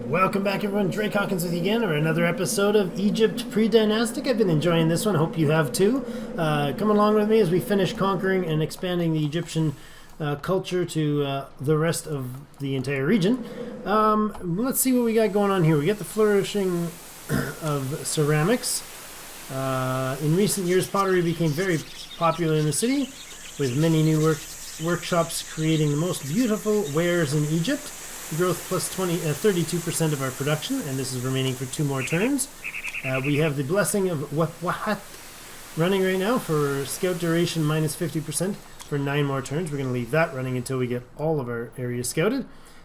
Welcome back, everyone. Drake Hawkins with you again, or another episode of Egypt Pre-Dynastic. I've been enjoying this one. Hope you have too. Come along with me as we finish conquering and expanding the Egyptian culture to the rest of the entire region. Let's see what we got going on here. We got the flourishing of ceramics. In recent years, pottery became very popular in the city, with many new workshops creating the most beautiful wares in Egypt. Growth plus 32% of our production, and this is remaining for 2 more turns. We have the blessing of Wahat running right now for scout duration minus 50% for 9 more turns. We're going to leave that running until we get all of our areas scouted.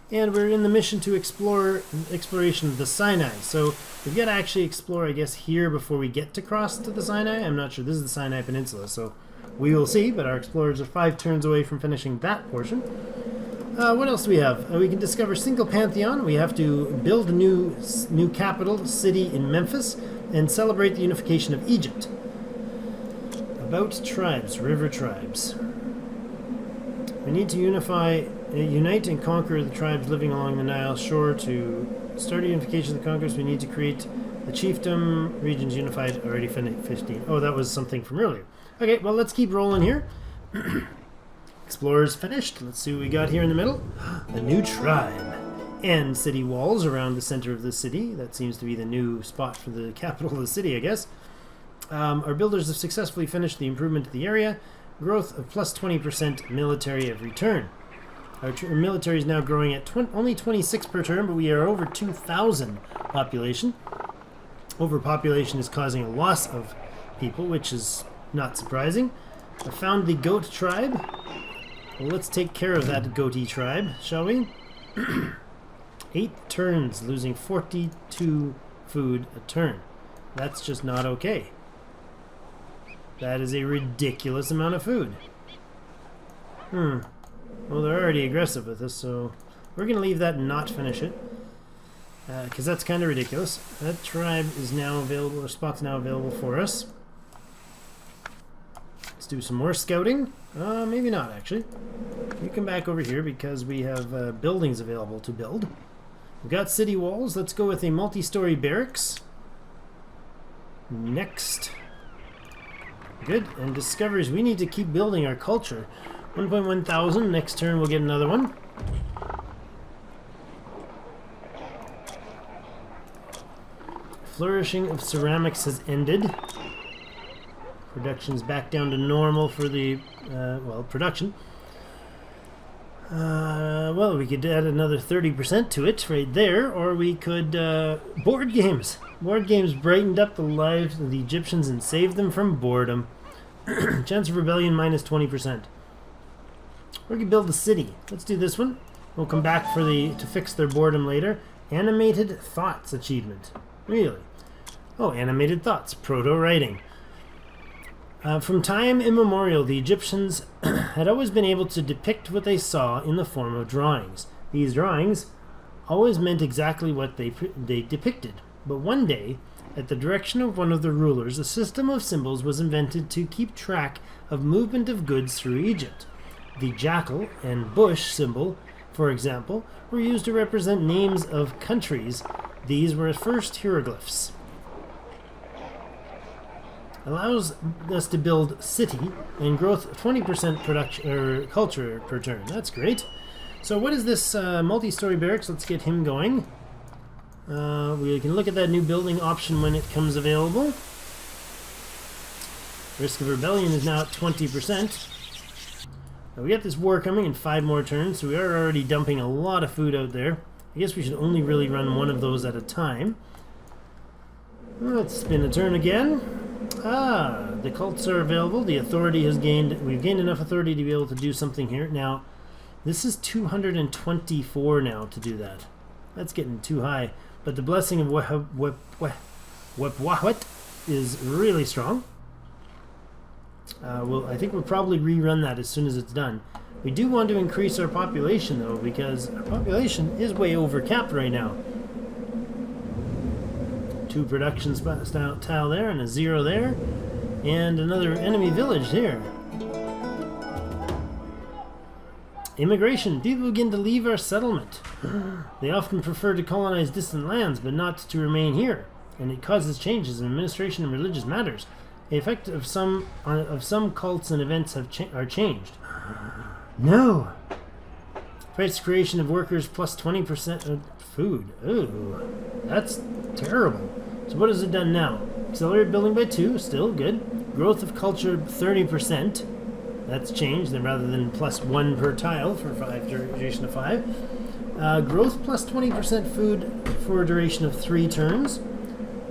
And we're in the mission to exploration of the Sinai. So we've got to actually explore, I guess, here before we get to cross to the Sinai. I'm not sure. This is the Sinai Peninsula, so we will see. But our explorers are 5 turns away from finishing that portion. What else do we have? We can discover single pantheon. We have to build a new capital city in Memphis and celebrate the unification of Egypt. About tribes, river tribes. We need to unite and conquer the tribes living along the Nile shore. To start unification of the conquerors, we need to create the chiefdom. Regions unified, already 15. Oh, that was something from earlier. Okay, well, let's keep rolling here. Explorers finished. Let's see what we got here in the middle. A new tribe. And city walls around the center of the city. That seems to be the new spot for the capital of the city, I guess. Our builders have successfully finished the improvement to the area. Growth of plus 20% military every turn. Our military is now growing at only 26 per turn, but we are over 2,000 population. Overpopulation is causing a loss of people, which is not surprising. I found the goat tribe. Well, let's take care of that goatee tribe, shall we? 8 turns, losing 42 food a turn. That's just not okay. That is a ridiculous amount of food. Well, they're already aggressive with us, so we're going to leave that and not finish it. Because that's kind of ridiculous. That tribe is now available, or spot's now available for us. Let's do some more scouting. Maybe not, actually. We come back over here because we have buildings available to build. We've got city walls. Let's go with a multi-story barracks. Next. Good. And discoveries. We need to keep building our culture. 1.1 thousand. Next turn we'll get another one. Flourishing of ceramics has ended. Production's back down to normal for the, production. Well, we could add another 30% to it right there, or we could, board games. Board games brightened up the lives of the Egyptians and saved them from boredom. Chance of rebellion minus 20%. We could build a city. Let's do this one. We'll come back to fix their boredom later. Animated thoughts achievement. Really? Oh, animated thoughts. Proto-writing. From time immemorial, the Egyptians had always been able to depict what they saw in the form of drawings. These drawings always meant exactly what they depicted. But one day, at the direction of one of the rulers, a system of symbols was invented to keep track of movement of goods through Egypt. The jackal and bush symbol, for example, were used to represent names of countries. These were at first hieroglyphs. Allows us to build city and growth 20% production or culture per turn. That's great. So what is this multi-story barracks? Let's get him going. We can look at that new building option when it comes available. Risk of rebellion is now at 20%. Now we got this war coming in 5 more turns, so we are already dumping a lot of food out there. I guess we should only really run one of those at a time. Let's spin a turn again. The cults are available. The authority has we've gained enough authority to be able to do something here. Now, this is 224 now to do that. That's getting too high. But the blessing of Wahwat is really strong. I think we'll probably rerun that as soon as it's done. We do want to increase our population, though, because our population is way over capped right now. 2 production tile there and a 0 there, and another enemy village here. Immigration. People begin to leave our settlement. They often prefer to colonize distant lands, but not to remain here, and it causes changes in administration and religious matters. The effect of some cults and events are changed. No. Price creation of workers plus 20% of food. Ooh, that's terrible. So what has it done now? Accelerate building by 2, still good. Growth of culture 30%. That's changed, then rather than plus 1 per tile for 5 duration of 5. Growth plus 20% food for a duration of 3 turns.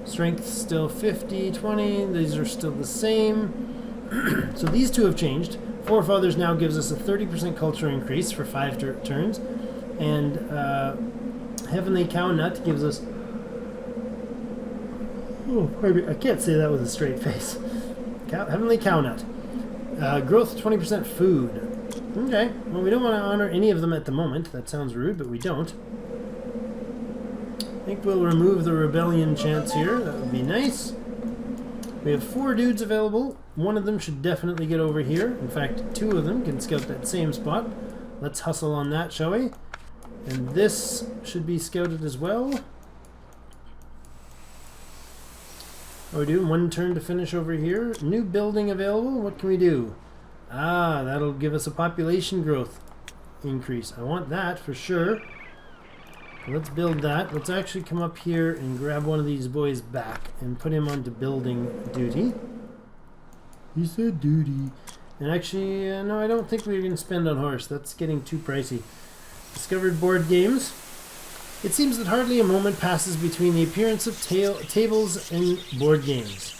Strength still 50, 20. These are still the same. So these two have changed. Forefathers now gives us a 30% culture increase for 5 turns. And Heavenly Cow Nut gives us... Oh, pardon me, I can't say that with a straight face. Heavenly Cow Nut. Growth 20% food. Okay, well we don't want to honor any of them at the moment. That sounds rude, but we don't. I think we'll remove the rebellion chance here. That would be nice. We have 4 dudes available. One of them should definitely get over here. In fact, 2 of them can scout that same spot. Let's hustle on that, shall we? And this should be scouted as well. Oh, we're doing 1 turn to finish over here. New building available. What can we do? Ah, that'll give us a population growth increase. I want that for sure. Let's build that. Let's actually come up here and grab one of these boys back and put him onto building duty. He said duty. And actually, no, I don't think we're going to spend on horse. That's getting too pricey. Discovered board games. It seems that hardly a moment passes between the appearance of tables and board games.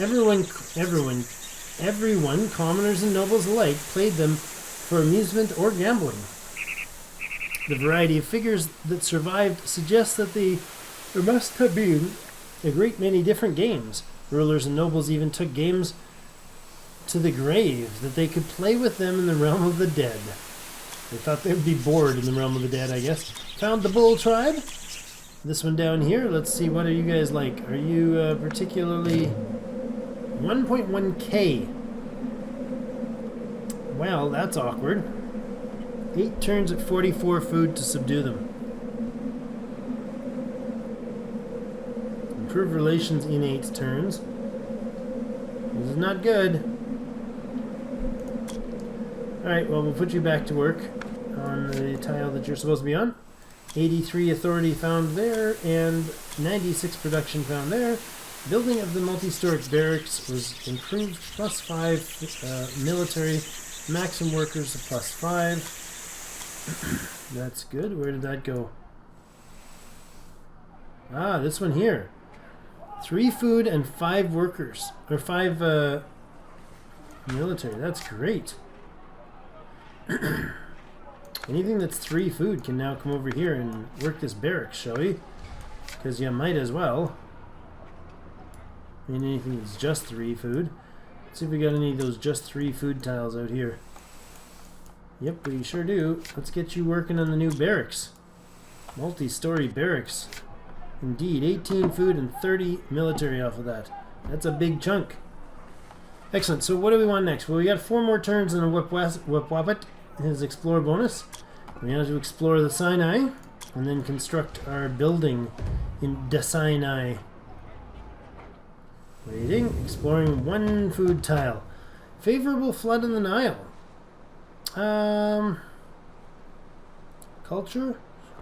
Everyone, commoners and nobles alike, played them for amusement or gambling. The variety of figures that survived suggests that there must have been a great many different games. Rulers and nobles even took games to the grave that they could play with them in the realm of the dead. They thought they would be bored in the realm of the dead, I guess. Found the Bull Tribe. This one down here. Let's see, what are you guys like? Are you particularly... 1.1k. Well, that's awkward. 8 turns at 44 food to subdue them. Improve relations in 8 turns. This is not good. Alright, well, we'll put you back to work on the tile that you're supposed to be on. 83 authority found there, and 96 production found there. Building of the multi-storic barracks was improved, plus 5 military, maximum workers plus 5. That's good. Where did that go? Ah, this one here. 3 food and 5 workers. Or 5 military. That's great. Anything that's 3 food can now come over here and work this barracks, shall we? Because you might as well. I mean, anything that's just 3 food. Let's see if we got any of those just 3 food tiles out here. Yep, we sure do. Let's get you working on the new barracks. Multi-story barracks. Indeed, 18 food and 30 military off of that. That's a big chunk. Excellent. So what do we want next? Well, we got 4 more turns in a Whip Wappet, his explore bonus. We have to explore the Sinai and then construct our building in the Sinai. Waiting. Exploring 1 food tile. Favorable flood in the Nile. Culture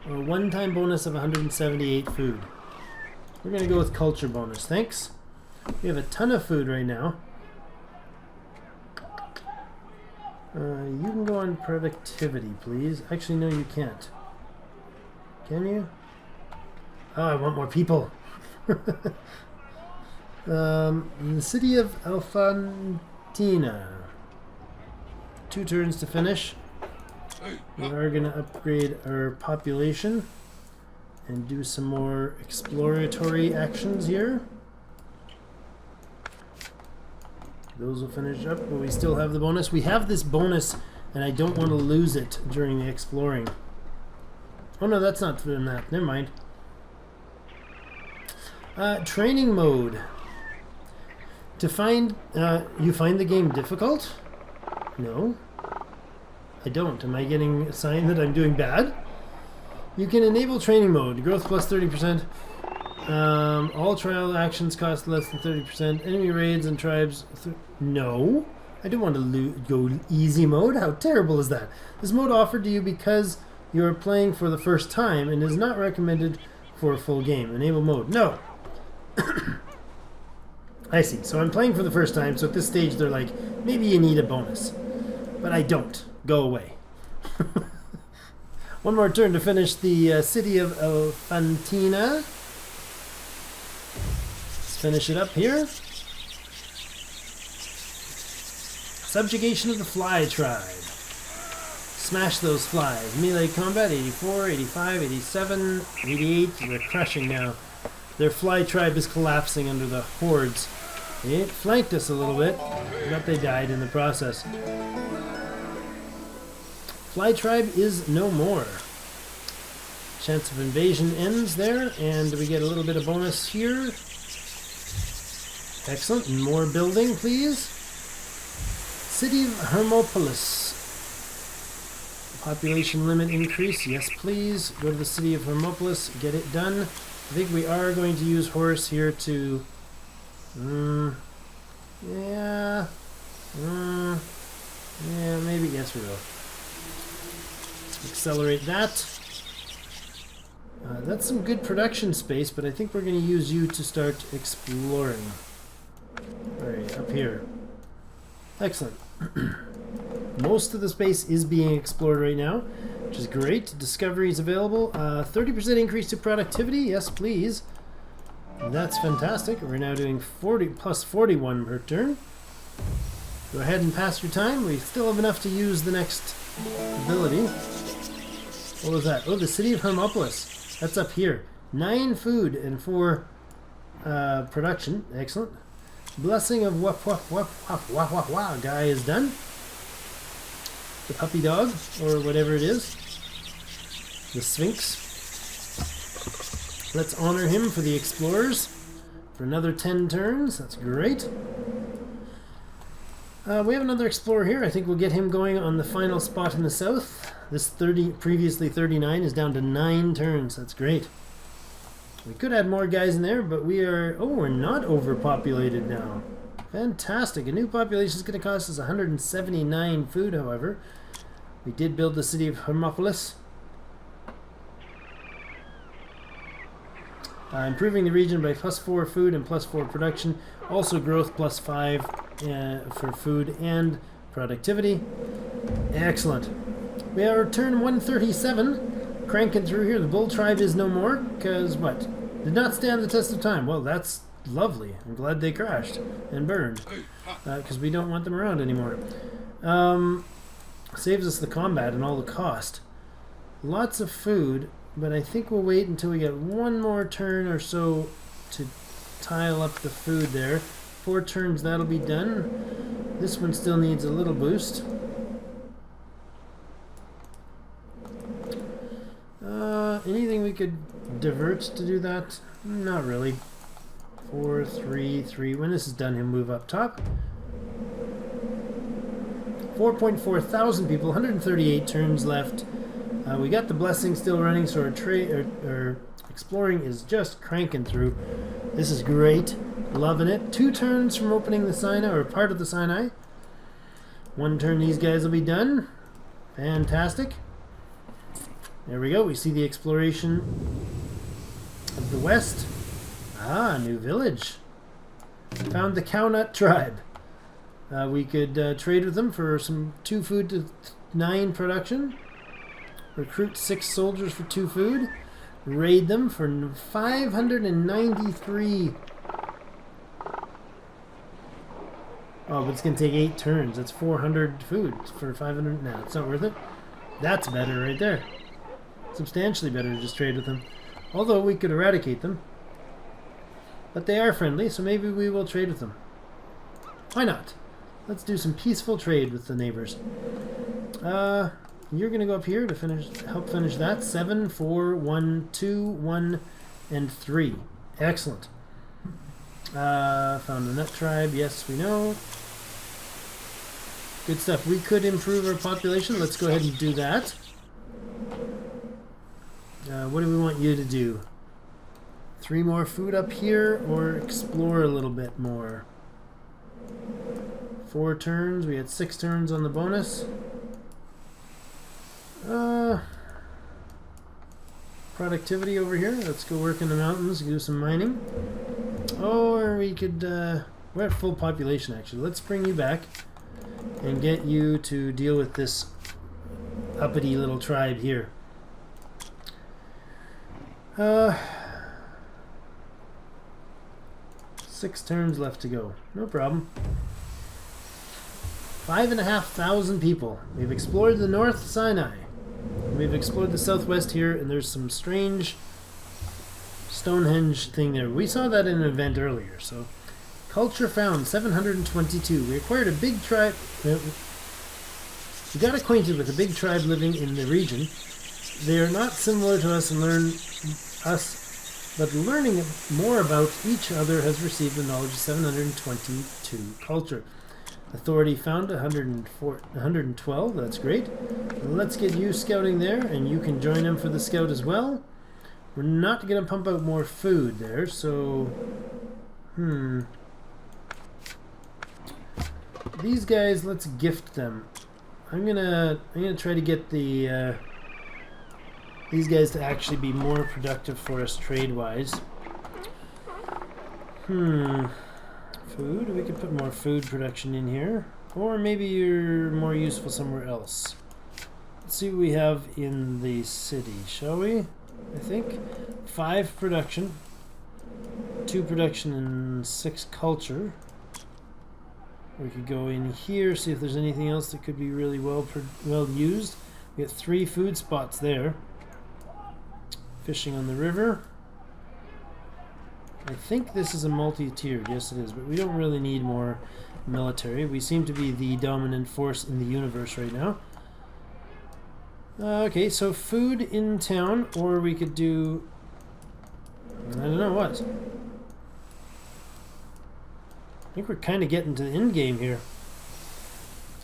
or 1-time bonus of 178 food. We're going to go with culture bonus. Thanks. We have a ton of food right now. You can go on productivity, please. Actually, no, you can't. Can you? Oh, I want more people. The city of Alfantina. 2 turns to finish. We are going to upgrade our population and do some more exploratory actions here. Those will finish up, but we still have the bonus. We have this bonus, and I don't want to lose it during the exploring. Oh no, that's not from that. Never mind. Training mode. To find, you find the game difficult? No. I don't. Am I getting a sign that I'm doing bad? You can enable training mode. Growth plus 30%. All trial actions cost less than 30%. Enemy raids and tribes... No. I don't want to go easy mode. How terrible is that? This mode offered to you because you are playing for the first time and is not recommended for a full game. Enable mode. No. I see. So I'm playing for the first time, so at this stage they're like, maybe you need a bonus. But I don't. Go away. One more turn to finish the city of Elefantina. Let's finish it up here. Subjugation of the Fly Tribe. Smash those flies. Melee combat, 84, 85, 87, 88. They're crushing now. Their fly tribe is collapsing under the hordes. It flanked us a little bit, but they died in the process. Fly tribe is no more. Chance of invasion ends there, and we get a little bit of bonus here. Excellent. More building, please. City of Hermopolis. Population limit increase. Yes, please. Go to the city of Hermopolis. Get it done. I think we are going to use horse here to... yeah, maybe. Yes, we will. Accelerate that. That's some good production space, but I think we're going to use you to start exploring. Alright, up here. Excellent. Most of the space is being explored right now, which is great. Discoveries available. 30% increase to productivity. Yes, please. That's fantastic. We're now doing 40 plus 41 per turn. Go ahead and pass your time. We still have enough to use the next ability. What was that? Oh, the city of Hermopolis. That's up here. 9 food and 4 production. Excellent. Blessing of wap wap wap wap wap wap wap guy is done. The puppy dog, or whatever it is. The Sphinx. Let's honor him for the explorers for another 10 turns. That's great. We have another explorer here. I think we'll get him going on the final spot in the south. This previously 39 is down to 9 turns. That's great. We could add more guys in there, but we're not overpopulated now. Fantastic. A new population is going to cost us 179 food, however. We did build the city of Hermopolis. Improving the region by plus 4 food and plus 4 production. Also growth plus 5 for food and productivity. Excellent. We are turn 137. Cranking through here. The bull tribe is no more, because what? Did not stand the test of time. Well, that's lovely. I'm glad they crashed and burned, because we don't want them around anymore. Saves us the combat and all the cost. Lots of food, but I think we'll wait until we get one more turn or so to tile up the food there. 4 turns, that'll be done. This one still needs a little boost. Anything we could divert to do that? Not really. 4, 3, 3. When this is done, he'll move up top. 4.4 thousand people, 138 turns left. We got the blessing still running, so our exploring is just cranking through. This is great. Loving it. 2 turns from opening the Sinai, or part of the Sinai. 1 turn, these guys will be done. Fantastic. There we go. We see the exploration of the west. Ah, new village. Found the Cownut tribe. We could trade with them for some 2 food to 9 production. Recruit 6 soldiers for 2 food. Raid them for 593. Oh, but it's going to take 8 turns. That's 400 food for 500. No, it's not worth it. That's better right there. Substantially better to just trade with them. Although we could eradicate them. But they are friendly, so maybe we will trade with them. Why not? Let's do some peaceful trade with the neighbors. You're going to go up here to help finish that. 7, 4, 1, 2, 1, and 3. Excellent. Found the Nut tribe. Yes, we know. Good stuff. We could improve our population. Let's go ahead and do that. What do we want you to do? 3 more food up here, or explore a little bit more? 4 turns. We had 6 turns on the bonus. Productivity over here. Let's go work in the mountains, do some mining. Or we could, we're at full population actually. Let's bring you back and get you to deal with this uppity little tribe here. 6 turns left to go. No problem. 5,500 people. We've explored the North Sinai. We've explored the southwest here, and there's some strange Stonehenge thing there. We saw that in an event earlier. So, culture found 722. We acquired a big tribe. We got acquainted with a big tribe living in the region. They are not similar to us and but learning more about each other has received the knowledge of 722 culture. Authority found 112. That's great. Let's get you scouting there, and you can join them for the scout as well. We're not going to pump out more food there, so these guys, let's gift them. I'm gonna try to get the these guys to actually be more productive for us trade-wise. Food, we could put more food production in here. Or maybe you're more useful somewhere else. Let's see what we have in the city, shall we? I think 5 production, 2 production, and 6 culture. We could go in here, see if there's anything else that could be really well used. We got 3 food spots there. Fishing on the river. I think this is a multi-tiered. Yes, it is, but we don't really need more military. We seem to be the dominant force in the universe right now. Okay, so food in town, or we could do... I don't know what. I think we're kind of getting to the end game here.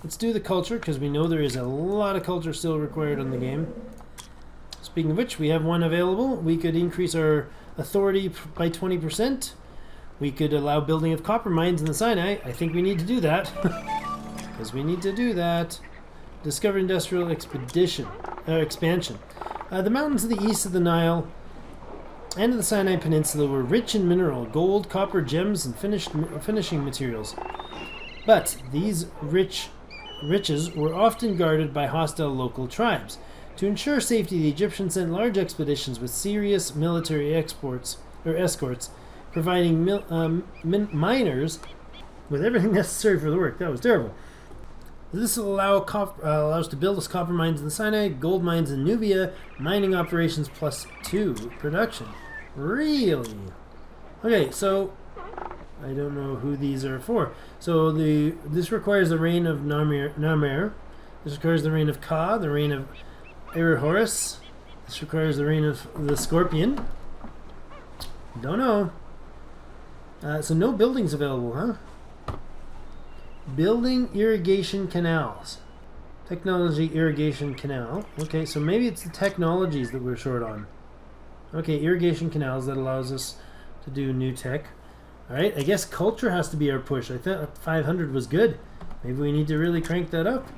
Let's do the culture, because we know there is a lot of culture still required on the game. Speaking of which, we have 1 available. We could increase our authority by 20%. We could allow building of copper mines in the Sinai. I think we need to do that. Because we need to do that. Discover industrial expansion. The mountains to the east of the Nile and of the Sinai Peninsula were rich in mineral, gold, copper, gems, and finishing materials. But these riches were often guarded by hostile local tribes. To ensure safety, the Egyptians sent large expeditions with serious military escorts, providing miners with everything necessary for the work. That was terrible. This will allow us to build us copper mines in the Sinai, gold mines in Nubia, mining operations +2 production. Really? Okay, so I don't know who these are for. So this requires the reign of Narmer. This requires the reign of Ka, the reign of Horus. This requires the reign of the Scorpion. Don't know. So no buildings available, huh? Building irrigation canals. Technology irrigation canal. Okay, so maybe it's the technologies that we're short on. Okay, irrigation canals, that allows us to do new tech. Alright, I guess culture has to be our push. I thought 500 was good. Maybe we need to really crank that up.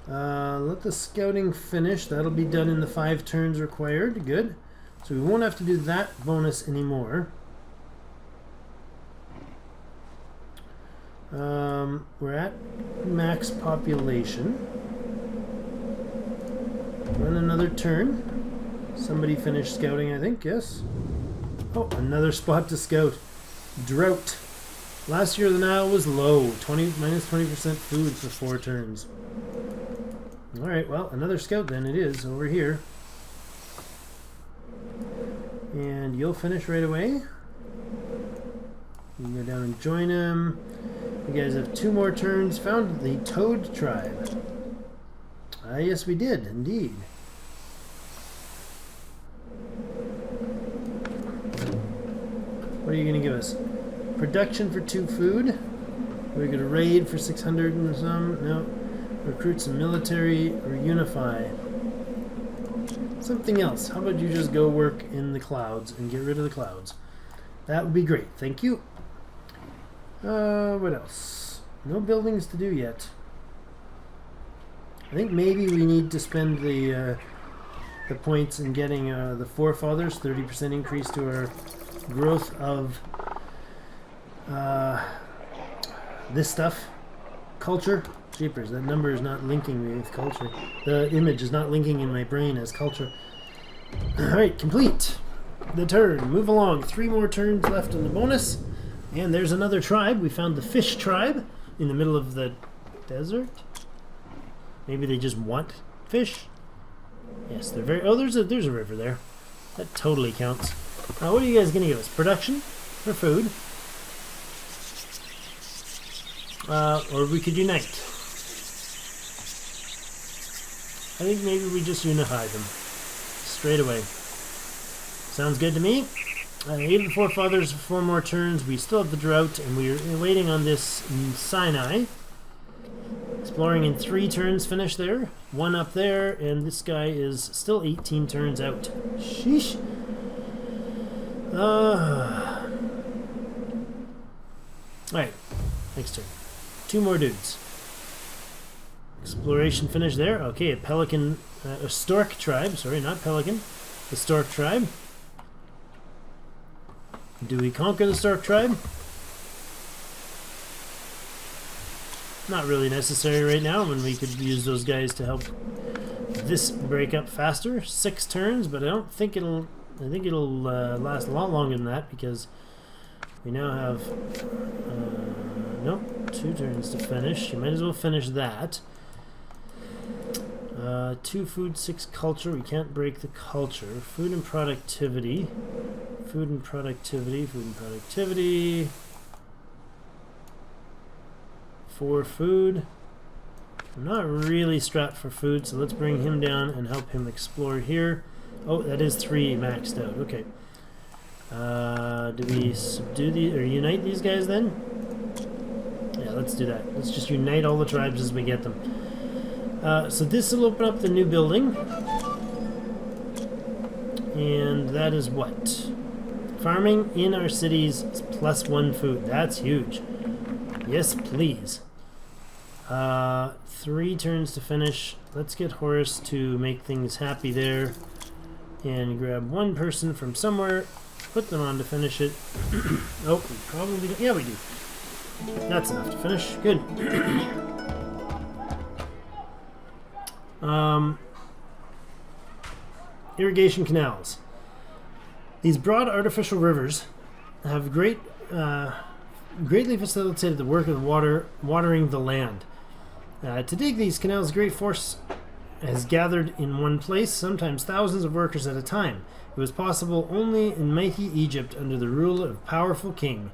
Let the scouting finish. That'll be done in the 5 turns required. Good. So we won't have to do that bonus anymore. We're at max population. Run another turn. Somebody finished scouting, I think. Yes. Oh, another spot to scout. Drought. Last year the Nile was low. Minus 20% food for 4 turns. Alright, well, another scout then it is over here. And you'll finish right away. You can go down and join him. You guys have 2 more turns. Found the Toad tribe. Ah, yes, we did, indeed. What are you going to give us? Production for 2 food. We're going to raid for 600 and some. No. Recruit some military or unify. Something else. How about you just go work in the clouds and get rid of the clouds? That would be great. Thank you. What else? No buildings to do yet. I think maybe we need to spend the points in getting the forefathers, 30% increase to our growth of this stuff. Culture. Jeepers, that number is not linking me with culture. The image is not linking in my brain as culture. Alright, complete the turn. Move along. 3 more turns left in the bonus. And there's another tribe. We found the fish tribe in the middle of the desert. Maybe they just want fish. Yes, they're very... Oh, there's a river there. That totally counts. What are you guys going to give us? Production for food. Or we could unite. I think maybe we just unify them. Straight away. Sounds good to me. Even the forefathers for 4 more turns. We still have the drought, and we're waiting on this Sinai. Exploring in 3 turns finish there. 1 up there, and this guy is still 18 turns out. Sheesh. Alright, next turn. 2 more dudes. Exploration finish there. Okay, a stork tribe. Sorry, not pelican. The stork tribe. Do we conquer the stork tribe? Not really necessary right now, when we could use those guys to help this break up faster. 6 turns, but I don't think it'll... I think it'll last a lot longer than that, because we now have... nope, 2 turns to finish. You might as well finish that. 2 food, 6 culture. We can't break the culture. Food and productivity. Food and productivity. Food and productivity. 4 food. I'm not really strapped for food, so let's bring him down and help him explore here. Oh, that is 3 maxed out. Okay. Do we subdue these or unite these guys then? Yeah, let's do that. Let's just unite all the tribes as we get them. So this will open up the new building. And that is what? Farming in our cities is +1 food. That's huge. Yes, please. 3 turns to finish. Let's get Horace to make things happy there. And grab 1 person from somewhere. Put them on to finish it. Oh, we probably don't. Yeah, we do. That's enough to finish. Good. Irrigation canals. These broad artificial rivers have greatly facilitated the work of the watering the land. To dig these canals, a great force has gathered in one place, sometimes thousands of workers at a time. It was possible only in mighty Egypt under the rule of a powerful king.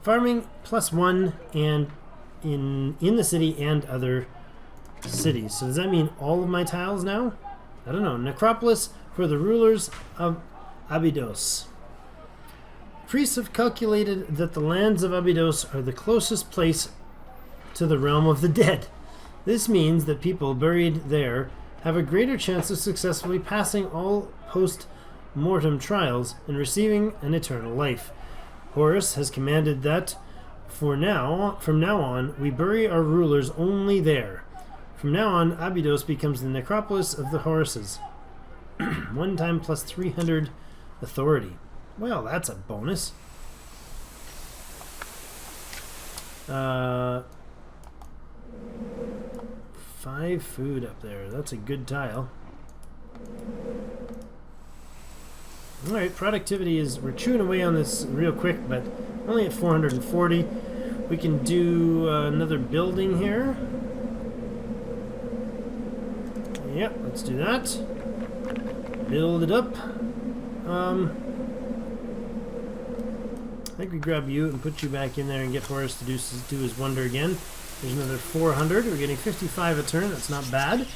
Farming +1 and in the city and other cities. So does that mean all of my tiles now? I don't know. Necropolis for the rulers of Abydos. Priests have calculated that the lands of Abydos are the closest place to the realm of the dead. This means that people buried there have a greater chance of successfully passing all post-mortem trials and receiving an eternal life. Horus has commanded that from now on, we bury our rulers only there. From now on, Abydos becomes the necropolis of the Horuses. 1 time +300 authority. Well, that's a bonus. 5 food up there. That's a good tile. Alright, productivity is... We're chewing away on this real quick, but only at 440. We can do another building here. Yep, let's do that. Build it up. I think we grab you and put you back in there and get Horace to do his wonder again. There's another 400. We're getting 55 a turn. That's not bad.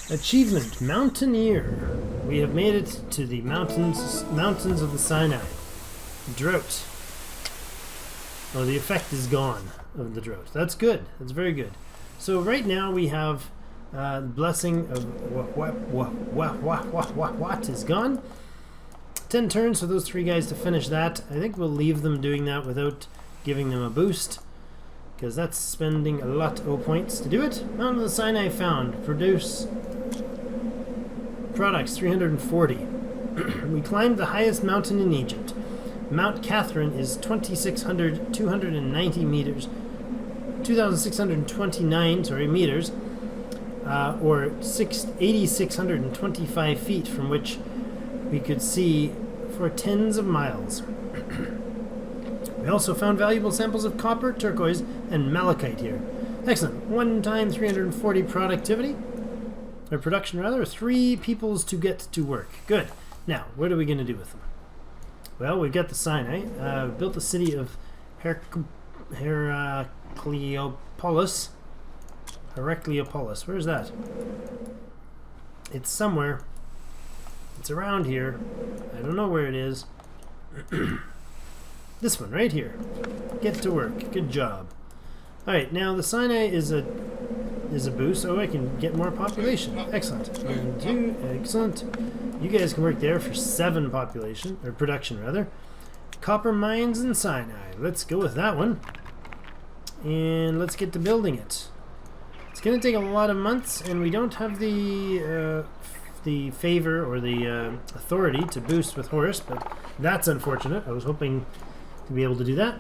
Achievement, Mountaineer. We have made it to the mountains of the Sinai. Drought. Oh, the effect is gone of the drought. That's good. That's very good. So right now we have the blessing of what is gone. 10 turns for those 3 guys to finish that. I think we'll leave them doing that without giving them a boost, because that's spending a lot of points to do it. Mountain of the Sinai found. Produce products 340. We climbed the highest mountain in Egypt. Mount Catherine is 2,690 meters. 2,629 meters, or 8,625 feet, from which we could see for tens of miles. We also found valuable samples of copper, turquoise, and malachite here. Excellent. 1 time 340 productivity, or production rather. 3 peoples to get to work. Good. Now, what are we going to do with them? Well, we've got the Sinai. Built the city of Heracleopolis. Heracleopolis. Where's that? It's somewhere. It's around here. I don't know where it is. This one right here. Get to work. Good job. Alright, now the Sinai is a boost. Oh, I can get more population. Excellent. 1, 2, excellent. You guys can work there for 7 population, or production rather. Copper mines in Sinai. Let's go with that one. And let's get to building it. It's going to take a lot of months, and we don't have the favor or the authority to boost with Horus, but that's unfortunate. I was hoping to be able to do that,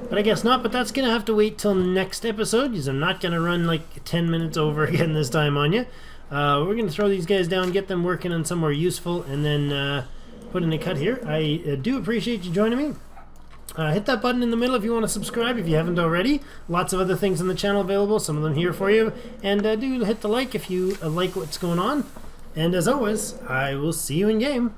but I guess not. But that's going to have to wait till next episode, because I'm not going to run like 10 minutes over again this time on you. We're going to throw these guys down, get them working on somewhere useful, and then put in a cut here. I do appreciate you joining me. Hit that button in the middle if you want to subscribe if you haven't already. Lots of other things on the channel available, some of them here for you. And do hit the like if you like what's going on. And as always, I will see you in game.